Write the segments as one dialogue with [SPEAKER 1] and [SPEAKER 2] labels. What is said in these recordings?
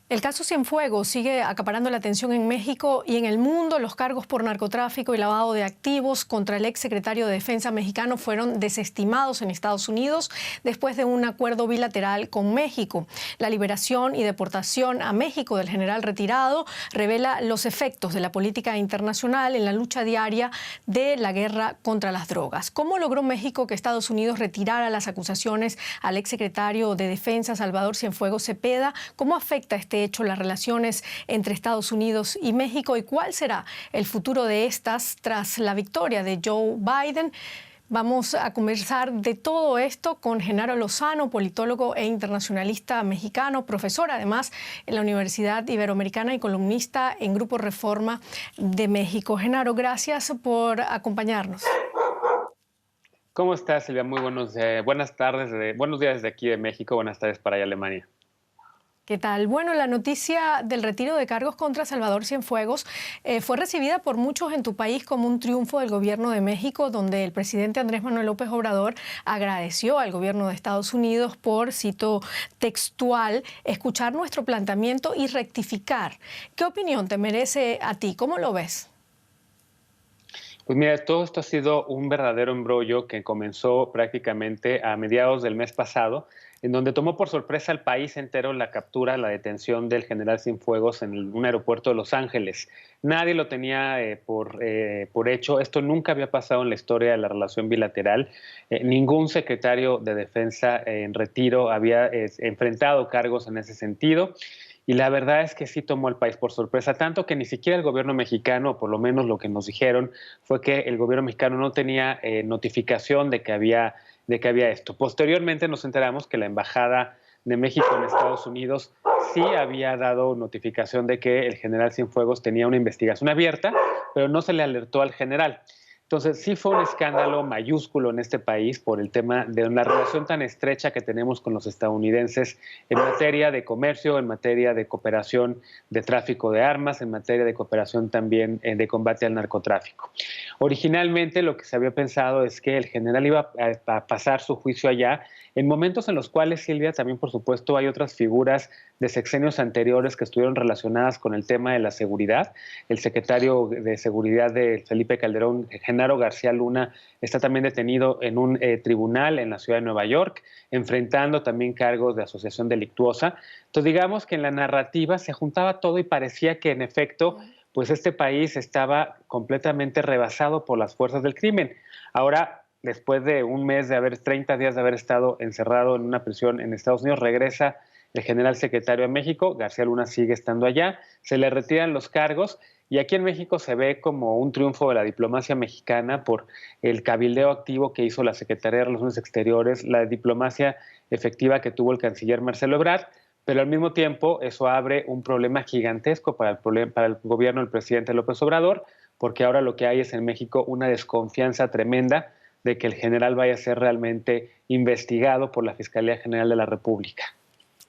[SPEAKER 1] El caso Cienfuegos sigue acaparando la atención en México y en el mundo. Los cargos por narcotráfico y lavado de activos contra el exsecretario de Defensa mexicano fueron desestimados en Estados Unidos después de un acuerdo bilateral con México. La liberación y deportación a México del general retirado revela los efectos de la política internacional en la lucha diaria de la guerra contra las drogas. ¿Cómo logró México que Estados Unidos retirara las acusaciones al exsecretario de Defensa, Salvador Cienfuegos Cepeda? ¿Cómo afecta este hecho las relaciones entre Estados Unidos y México y cuál será el futuro de estas tras la victoria de Joe Biden? Vamos a conversar de todo esto con Genaro Lozano, politólogo e internacionalista mexicano, profesor además en la Universidad Iberoamericana y columnista en Grupo Reforma de México. Genaro, gracias por acompañarnos.
[SPEAKER 2] ¿Cómo estás, Silvia? Muy buenas tardes, buenos días desde aquí de México, buenas tardes para allá, Alemania.
[SPEAKER 1] ¿Qué tal? Bueno, la noticia del retiro de cargos contra Salvador Cienfuegos fue recibida por muchos en tu país como un triunfo del gobierno de México, donde el presidente Andrés Manuel López Obrador agradeció al gobierno de Estados Unidos por, cito textual, escuchar nuestro planteamiento y rectificar. ¿Qué opinión te merece a ti? ¿Cómo lo ves?
[SPEAKER 2] Pues mira, todo esto ha sido un verdadero embrollo que comenzó prácticamente a mediados del mes pasado, en donde tomó por sorpresa al país entero la captura, la detención del general Cienfuegos en un aeropuerto de Los Ángeles. Nadie lo tenía por hecho. Esto nunca había pasado en la historia de la relación bilateral. Ningún secretario de Defensa en retiro había enfrentado cargos en ese sentido. Y la verdad es que sí tomó al país por sorpresa, tanto que ni siquiera el gobierno mexicano, o por lo menos lo que nos dijeron, fue que el gobierno mexicano no tenía notificación de que había esto. Posteriormente nos enteramos que la Embajada de México en Estados Unidos sí había dado notificación de que el general Cienfuegos tenía una investigación abierta, pero no se le alertó al general. Entonces, sí fue un escándalo mayúsculo en este país por el tema de una relación tan estrecha que tenemos con los estadounidenses en materia de comercio, en materia de cooperación de tráfico de armas, en materia de cooperación también de combate al narcotráfico. Originalmente lo que se había pensado es que el general iba a pasar su juicio allá en momentos en los cuales, Silvia, también por supuesto hay otras figuras de sexenios anteriores que estuvieron relacionadas con el tema de la seguridad. El secretario de Seguridad de Felipe Calderón, Genaro García Luna, está también detenido en un tribunal en la ciudad de Nueva York, enfrentando también cargos de asociación delictuosa. Entonces, digamos que en la narrativa se juntaba todo y parecía que, en efecto, pues este país estaba completamente rebasado por las fuerzas del crimen. Ahora, después de un mes 30 días de haber estado encerrado en una prisión en Estados Unidos, regresa el general secretario a México, García Luna sigue estando allá, se le retiran los cargos y aquí en México se ve como un triunfo de la diplomacia mexicana por el cabildeo activo que hizo la Secretaría de Relaciones Exteriores, la diplomacia efectiva que tuvo el canciller Marcelo Ebrard, pero al mismo tiempo eso abre un problema gigantesco para el gobierno del presidente López Obrador, porque ahora lo que hay es en México una desconfianza tremenda de que el general vaya a ser realmente investigado por la Fiscalía General de la República.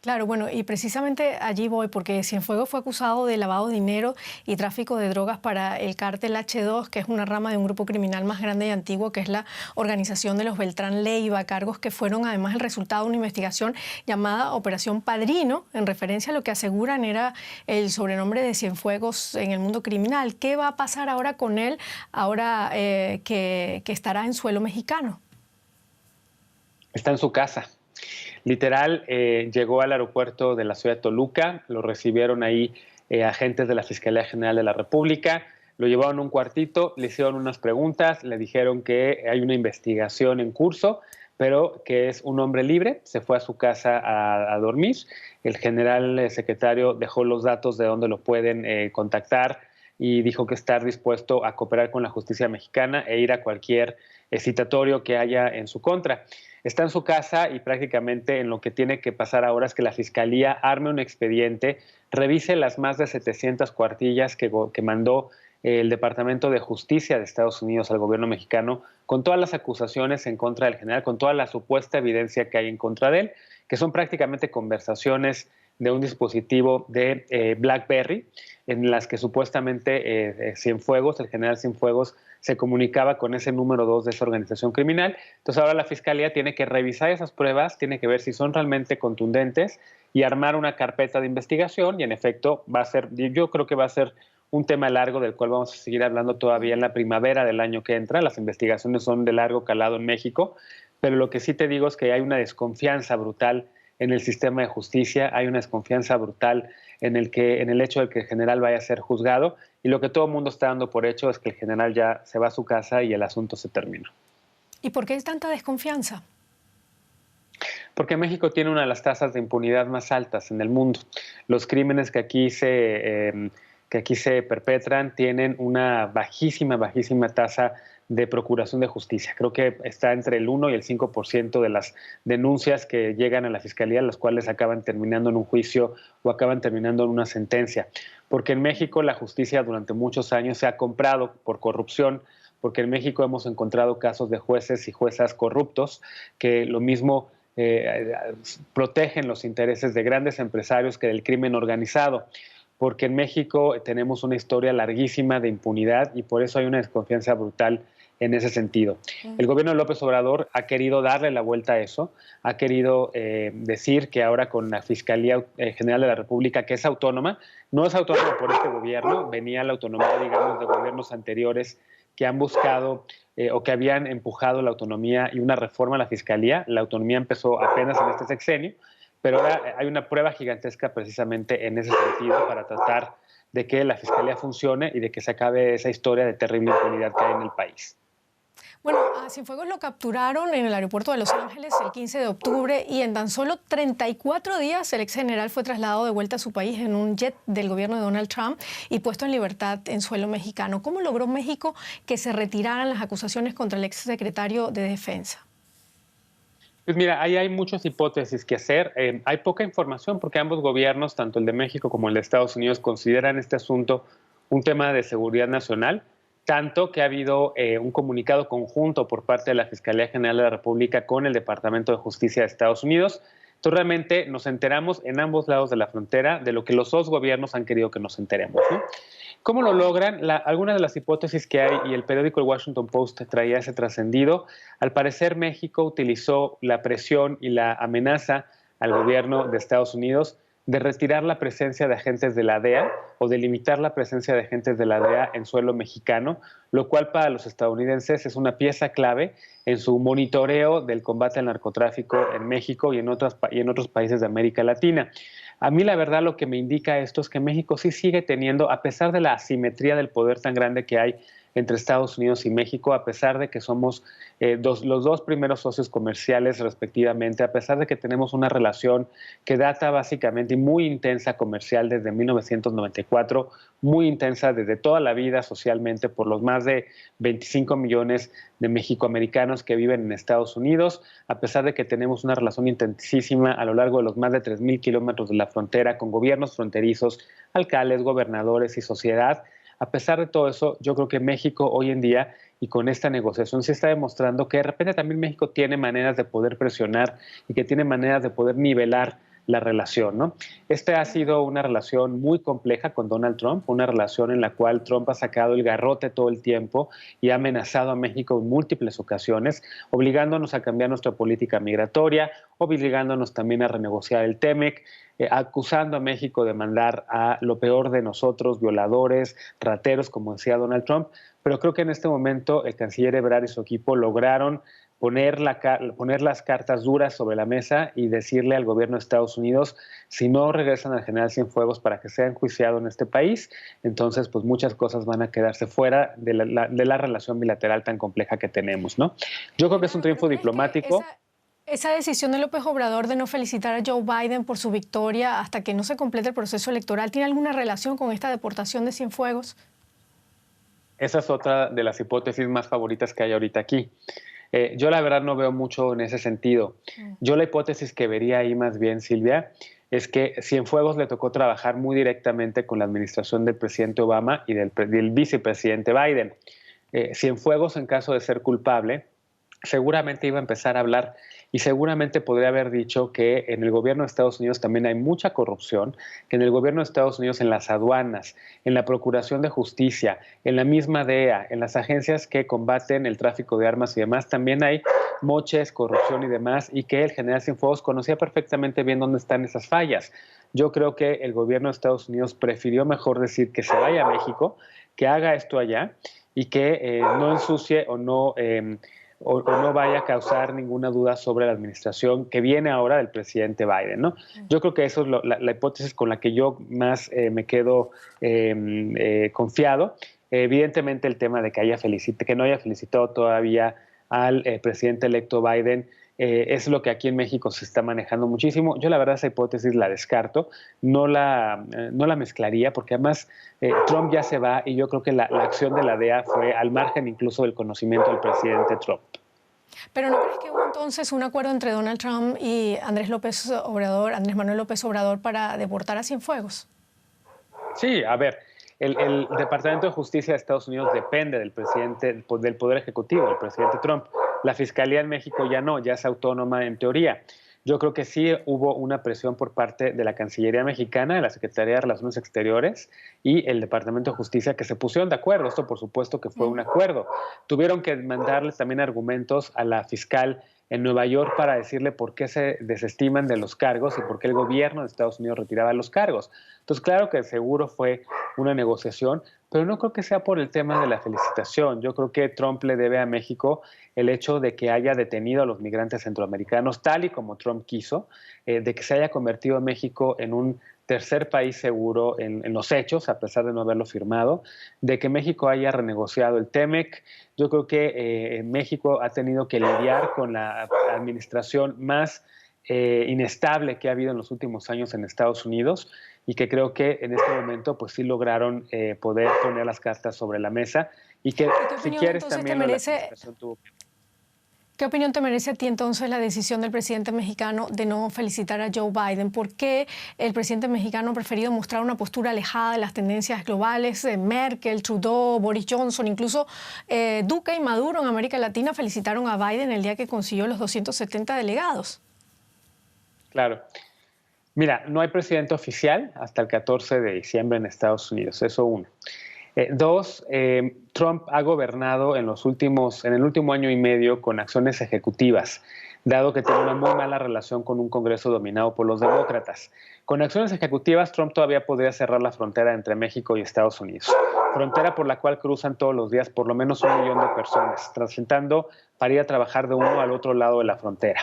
[SPEAKER 1] Claro, bueno, y precisamente allí voy, porque Cienfuegos fue acusado de lavado de dinero y tráfico de drogas para el cártel H2, que es una rama de un grupo criminal más grande y antiguo, que es la organización de los Beltrán Leiva, cargos que fueron además el resultado de una investigación llamada Operación Padrino, en referencia a lo que aseguran era el sobrenombre de Cienfuegos en el mundo criminal. ¿Qué va a pasar ahora con él, ahora que estará en suelo mexicano?
[SPEAKER 2] Está en su casa. Literal, llegó al aeropuerto de la ciudad de Toluca, lo recibieron ahí agentes de la Fiscalía General de la República, lo llevaron a un cuartito, le hicieron unas preguntas, le dijeron que hay una investigación en curso, pero que es un hombre libre, se fue a su casa a dormir. El general secretario dejó los datos de dónde lo pueden contactar y dijo que estar dispuesto a cooperar con la justicia mexicana e ir a cualquier citatorio que haya en su contra. Está en su casa y prácticamente en lo que tiene que pasar ahora es que la Fiscalía arme un expediente, revise las más de 700 cuartillas que mandó el Departamento de Justicia de Estados Unidos al gobierno mexicano con todas las acusaciones en contra del general, con toda la supuesta evidencia que hay en contra de él, que son prácticamente conversaciones de un dispositivo de BlackBerry, en las que supuestamente Cienfuegos, el general Cienfuegos, se comunicaba con ese número 2 de esa organización criminal. Entonces ahora la Fiscalía tiene que revisar esas pruebas, tiene que ver si son realmente contundentes y armar una carpeta de investigación, y en efecto va a ser, yo creo que va a ser un tema largo del cual vamos a seguir hablando todavía en la primavera del año que entra. Las investigaciones son de largo calado en México, pero lo que sí te digo es que hay una desconfianza brutal en el sistema de justicia, hay una desconfianza brutal en el hecho de que el general vaya a ser juzgado, y lo que todo el mundo está dando por hecho es que el general ya se va a su casa y el asunto se terminó.
[SPEAKER 1] ¿Y por qué es tanta desconfianza?
[SPEAKER 2] Porque México tiene una de las tasas de impunidad más altas en el mundo. Los crímenes que aquí se perpetran tienen una bajísima tasa de procuración de justicia. Creo que está entre el 1 y el 5% de las denuncias que llegan a la Fiscalía, las cuales acaban terminando en un juicio o acaban terminando en una sentencia. Porque en México la justicia durante muchos años se ha comprado por corrupción, porque en México hemos encontrado casos de jueces y juezas corruptos que lo mismo protegen los intereses de grandes empresarios que del crimen organizado, porque en México tenemos una historia larguísima de impunidad y por eso hay una desconfianza brutal en ese sentido. El gobierno de López Obrador ha querido darle la vuelta a eso, ha querido decir que ahora con la Fiscalía General de la República, que es autónoma, no es autónoma por este gobierno, venía la autonomía, digamos, de gobiernos anteriores que han buscado o que habían empujado la autonomía y una reforma a la Fiscalía. La autonomía empezó apenas en este sexenio, pero ahora hay una prueba gigantesca precisamente en ese sentido para tratar de que la Fiscalía funcione y de que se acabe esa historia de terrible impunidad que hay en el país.
[SPEAKER 1] Bueno, a Cienfuegos lo capturaron en el aeropuerto de Los Ángeles el 15 de octubre y en tan solo 34 días el ex general fue trasladado de vuelta a su país en un jet del gobierno de Donald Trump y puesto en libertad en suelo mexicano. ¿Cómo logró México que se retiraran las acusaciones contra el ex secretario de Defensa?
[SPEAKER 2] Pues mira, ahí hay muchas hipótesis que hacer. Hay poca información porque ambos gobiernos, tanto el de México como el de Estados Unidos, consideran este asunto un tema de seguridad nacional, tanto que ha habido un comunicado conjunto por parte de la Fiscalía General de la República con el Departamento de Justicia de Estados Unidos. Entonces realmente nos enteramos en ambos lados de la frontera de lo que los dos gobiernos han querido que nos enteremos, ¿no? ¿Cómo lo logran? Algunas de las hipótesis que hay, y el periódico El Washington Post traía ese trascendido, al parecer México utilizó la presión y la amenaza al gobierno de Estados Unidos de retirar la presencia de agentes de la DEA o de limitar la presencia de agentes de la DEA en suelo mexicano, lo cual para los estadounidenses es una pieza clave en su monitoreo del combate al narcotráfico en México y en otros países de América Latina. A mí la verdad lo que me indica esto es que México sí sigue teniendo, a pesar de la asimetría del poder tan grande que hay entre Estados Unidos y México, a pesar de que somos los dos primeros socios comerciales respectivamente, a pesar de que tenemos una relación que data básicamente y muy intensa comercial desde 1994, muy intensa desde toda la vida socialmente por los más de 25 millones de mexicoamericanos que viven en Estados Unidos, a pesar de que tenemos una relación intensísima a lo largo de los más de 3,000 kilómetros de la frontera con gobiernos fronterizos, alcaldes, gobernadores y sociedad. A pesar de todo eso, yo creo que México hoy en día y con esta negociación se está demostrando que de repente también México tiene maneras de poder presionar y que tiene maneras de poder nivelar la relación, ¿no? Esta ha sido una relación muy compleja con Donald Trump, una relación en la cual Trump ha sacado el garrote todo el tiempo y ha amenazado a México en múltiples ocasiones, obligándonos a cambiar nuestra política migratoria, obligándonos también a renegociar el TEMEC, acusando a México de mandar a lo peor de nosotros, violadores, rateros, como decía Donald Trump. Pero creo que en este momento el canciller Ebrard y su equipo lograron poner las cartas duras sobre la mesa y decirle al gobierno de Estados Unidos, si no regresan al general Cienfuegos para que sea enjuiciado en este país, entonces pues muchas cosas van a quedarse fuera de la relación bilateral tan compleja que tenemos, ¿no? Yo creo que es un triunfo diplomático.
[SPEAKER 1] Esa decisión de López Obrador de no felicitar a Joe Biden por su victoria hasta que no se complete el proceso electoral, ¿tiene alguna relación con esta deportación de Cienfuegos?
[SPEAKER 2] Esa es otra de las hipótesis más favoritas que hay ahorita aquí. Yo la verdad no veo mucho en ese sentido. Yo la hipótesis que vería ahí más bien, Silvia, es que Cienfuegos le tocó trabajar muy directamente con la administración del presidente Obama y del vicepresidente Biden. Cienfuegos, en caso de ser culpable, seguramente iba a empezar a hablar y seguramente podría haber dicho que en el gobierno de Estados Unidos también hay mucha corrupción, que en el gobierno de Estados Unidos, en las aduanas, en la Procuración de Justicia, en la misma DEA, en las agencias que combaten el tráfico de armas y demás, también hay moches, corrupción y demás, y que el general Cienfuegos conocía perfectamente bien dónde están esas fallas. Yo creo que el gobierno de Estados Unidos prefirió mejor decir que se vaya a México, que haga esto allá y que no ensucie o no vaya a causar ninguna duda sobre la administración que viene ahora del presidente Biden, ¿no? Yo creo que eso es la hipótesis con la que yo más me quedo confiado. Evidentemente el tema de que no haya felicitado todavía al presidente electo Biden es lo que aquí en México se está manejando muchísimo. Yo la verdad esa hipótesis la descarto, no la mezclaría, porque además Trump ya se va y yo creo que la acción de la DEA fue al margen incluso del conocimiento del presidente Trump.
[SPEAKER 1] Pero ¿no crees que hubo entonces un acuerdo entre Donald Trump y Andrés Manuel López Obrador para deportar a Cienfuegos?
[SPEAKER 2] Sí, a ver, el Departamento de Justicia de Estados Unidos depende del presidente, del Poder Ejecutivo, del presidente Trump. La Fiscalía en México ya no, ya es autónoma en teoría. Yo creo que sí hubo una presión por parte de la Cancillería mexicana, de la Secretaría de Relaciones Exteriores y el Departamento de Justicia que se pusieron de acuerdo. Esto, por supuesto, que fue un acuerdo. Tuvieron que mandarles también argumentos a la fiscal en Nueva York para decirle por qué se desestiman de los cargos y por qué el gobierno de Estados Unidos retiraba los cargos. Entonces, claro que seguro fue una negociación, pero no creo que sea por el tema de la felicitación. Yo creo que Trump le debe a México el hecho de que haya detenido a los migrantes centroamericanos, tal y como Trump quiso, de que se haya convertido a México en un tercer país seguro en los hechos, a pesar de no haberlo firmado, de que México haya renegociado el TEMEC. Yo creo que México ha tenido que lidiar con la administración más inestable que ha habido en los últimos años en Estados Unidos y que creo que en este momento pues sí lograron poder poner las cartas sobre la mesa y que si quieres también la administración tuvo que...
[SPEAKER 1] ¿Qué opinión te merece a ti entonces la decisión del presidente mexicano de no felicitar a Joe Biden? ¿Por qué el presidente mexicano ha preferido mostrar una postura alejada de las tendencias globales? Merkel, Trudeau, Boris Johnson, incluso Duque y Maduro en América Latina felicitaron a Biden el día que consiguió los 270 delegados.
[SPEAKER 2] Claro. Mira, no hay presidente oficial hasta el 14 de diciembre en Estados Unidos, eso uno. Dos, Trump ha gobernado en el último año y medio con acciones ejecutivas, dado que tiene una muy mala relación con un Congreso dominado por los demócratas. Con acciones ejecutivas, Trump todavía podría cerrar la frontera entre México y Estados Unidos, frontera por la cual cruzan todos los días por lo menos 1 millón de personas, transitando para ir a trabajar de uno al otro lado de la frontera.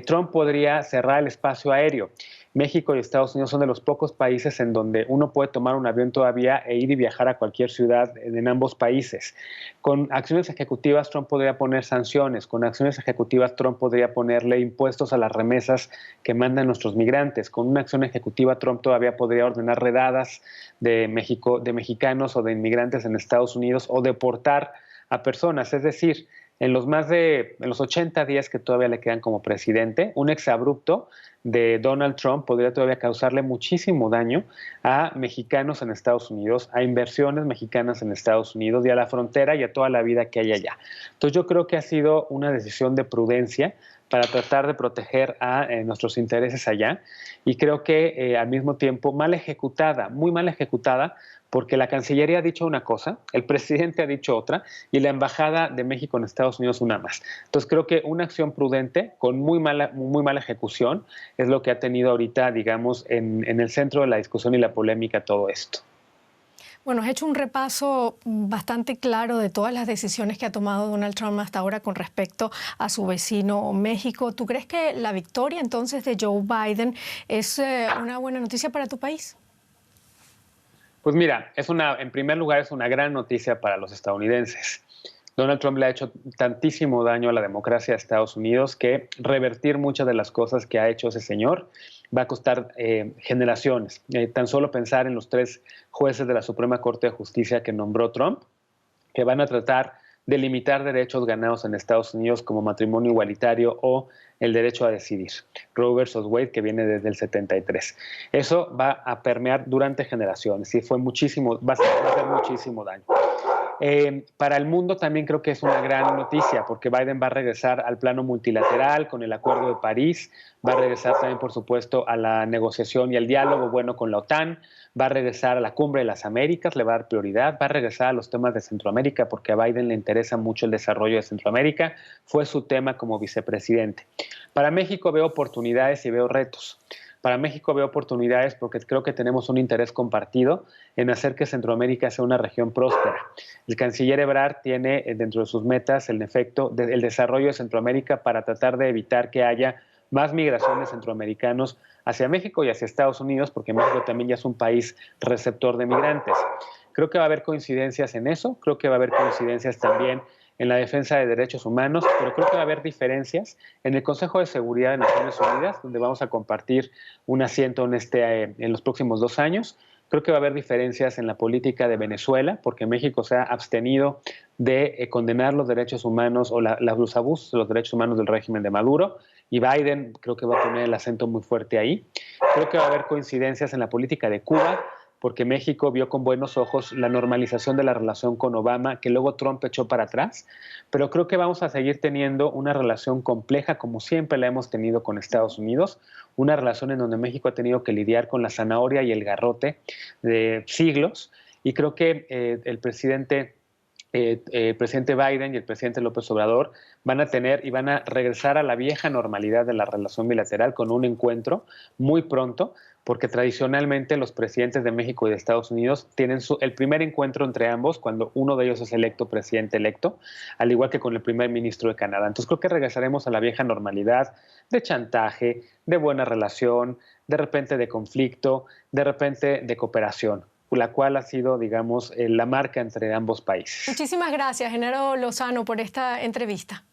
[SPEAKER 2] Trump podría cerrar el espacio aéreo. México y Estados Unidos son de los pocos países en donde uno puede tomar un avión todavía e ir y viajar a cualquier ciudad en ambos países. Con acciones ejecutivas, Trump podría poner sanciones. Con acciones ejecutivas, Trump podría ponerle impuestos a las remesas que mandan nuestros migrantes. Con una acción ejecutiva, Trump todavía podría ordenar redadas de mexicanos o de inmigrantes en Estados Unidos o deportar a personas. Es decir, en los 80 días que todavía le quedan como presidente, un exabrupto de Donald Trump podría todavía causarle muchísimo daño a mexicanos en Estados Unidos, a inversiones mexicanas en Estados Unidos y a la frontera y a toda la vida que hay allá. Entonces yo creo que ha sido una decisión de prudencia para tratar de proteger a nuestros intereses allá y creo que al mismo tiempo mal ejecutada, muy mal ejecutada, porque la Cancillería ha dicho una cosa, el presidente ha dicho otra y la Embajada de México en Estados Unidos una más. Entonces creo que una acción prudente con muy mala ejecución es lo que ha tenido ahorita, digamos, en el centro de la discusión y la polémica todo esto.
[SPEAKER 1] Bueno, has hecho un repaso bastante claro de todas las decisiones que ha tomado Donald Trump hasta ahora con respecto a su vecino México. ¿Tú crees que la victoria entonces de Joe Biden es una buena noticia para tu país?
[SPEAKER 2] Pues mira, en primer lugar es una gran noticia para los estadounidenses. Donald Trump le ha hecho tantísimo daño a la democracia de Estados Unidos que revertir muchas de las cosas que ha hecho ese señor va a costar generaciones. Tan solo pensar en los 3 jueces de la Suprema Corte de Justicia que nombró Trump, que van a tratar de limitar derechos ganados en Estados Unidos como matrimonio igualitario o el derecho a decidir. Roe versus Wade, que viene desde el 73. Eso va a permear durante generaciones y va a hacer muchísimo daño. Para el mundo también creo que es una gran noticia, porque Biden va a regresar al plano multilateral con el Acuerdo de París, va a regresar también, por supuesto, a la negociación y al diálogo bueno con la OTAN, va a regresar a la Cumbre de las Américas, le va a dar prioridad, va a regresar a los temas de Centroamérica, porque a Biden le interesa mucho el desarrollo de Centroamérica, fue su tema como vicepresidente. Para México veo oportunidades y veo retos. Para México veo oportunidades porque creo que tenemos un interés compartido en hacer que Centroamérica sea una región próspera. El canciller Ebrard tiene dentro de sus metas el desarrollo de Centroamérica para tratar de evitar que haya más migraciones centroamericanos hacia México y hacia Estados Unidos, porque México también ya es un país receptor de migrantes. Creo que va a haber coincidencias en eso, creo que va a haber coincidencias también en la defensa de derechos humanos, pero creo que va a haber diferencias en el Consejo de Seguridad de Naciones Unidas, donde vamos a compartir un asiento en los próximos 2 años. Creo que va a haber diferencias en la política de Venezuela, porque México se ha abstenido de condenar los derechos humanos o los abusos de los derechos humanos del régimen de Maduro, y Biden creo que va a poner el acento muy fuerte ahí. Creo que va a haber coincidencias en la política de Cuba, porque México vio con buenos ojos la normalización de la relación con Obama, que luego Trump echó para atrás, pero creo que vamos a seguir teniendo una relación compleja como siempre la hemos tenido con Estados Unidos, una relación en donde México ha tenido que lidiar con la zanahoria y el garrote de siglos, y creo que el presidente Biden y el presidente López Obrador van a tener y van a regresar a la vieja normalidad de la relación bilateral con un encuentro muy pronto, porque tradicionalmente los presidentes de México y de Estados Unidos tienen el primer encuentro entre ambos cuando uno de ellos es electo presidente electo, al igual que con el primer ministro de Canadá. Entonces creo que regresaremos a la vieja normalidad de chantaje, de buena relación, de repente de conflicto, de repente de cooperación, la cual ha sido, digamos, la marca entre ambos países.
[SPEAKER 1] Muchísimas gracias, Genaro Lozano, por esta entrevista.